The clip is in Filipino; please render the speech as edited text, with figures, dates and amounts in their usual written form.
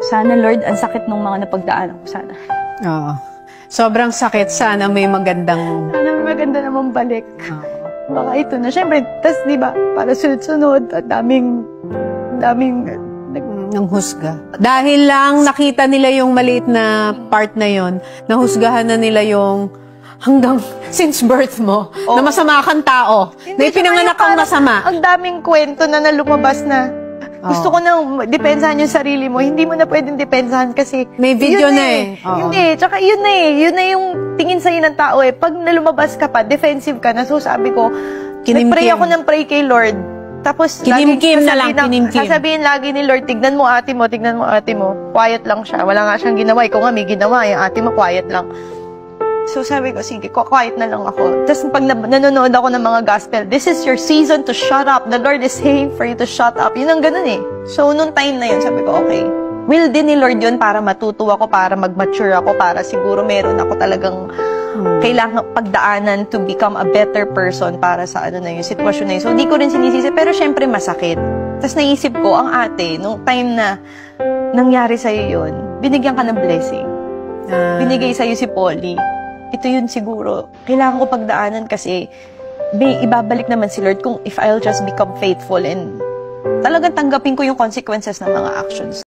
Sana, Lord, ang sakit ng mga napagdaanan ko, sana. Oo. Sobrang sakit. Sana may magandang... Sana may maganda naman balik. Baka ito na. Siyempre, tas di ba, para sunod-sunod, at daming ng husga. Dahil lang nakita nila yung maliit na part na yon, nahusgahan na nila yung hanggang since birth mo, na masama kang tao, na ipinanganak kang masama. Ang daming kwento na lumabas na gusto ko nang depensahan yung sarili mo. Hindi mo na pwedeng depensahan kasi may video na eh. Hindi, tsaka yun na eh. Yun na yung tingin sa'yo ng tao eh. Pag nalumabas ka pa, defensive ka na. So sabi ko, nag-pray ako ng pray kay Lord. Tapos, kinimkim na lang, kinimkim. Sasabihin lagi ni Lord, tignan mo ate mo, tignan mo ate mo. Quiet lang siya. Wala nga siyang ginawa. Ikaw nga may ginawa. Yung ate mo, quiet lang. So sabi ko, sige, quiet na lang ako. Tapos pag nanonood ako ng mga gospel, this is your season to shut up. The Lord is saying for you to shut up. Yun ang ganun eh. So nung time na yun, sabi ko, okay. Will din ni Lord yun para matuto ako, para mag-mature ako, para siguro meron ako talagang kailangan pagdaanan to become a better person para sa ano na yung sitwasyon na yun. So hindi ko rin sinisisi, pero syempre masakit. Tapos naisip ko, ang ate, nung time na nangyari sa'yo yun, binigyan ka ng blessing. Binigay sa'yo si Polly. Ito yun siguro. Kailangan ko pagdaanan kasi may ibabalik naman si Lord kung if I'll just become faithful and talagang tanggapin ko yung consequences ng mga actions.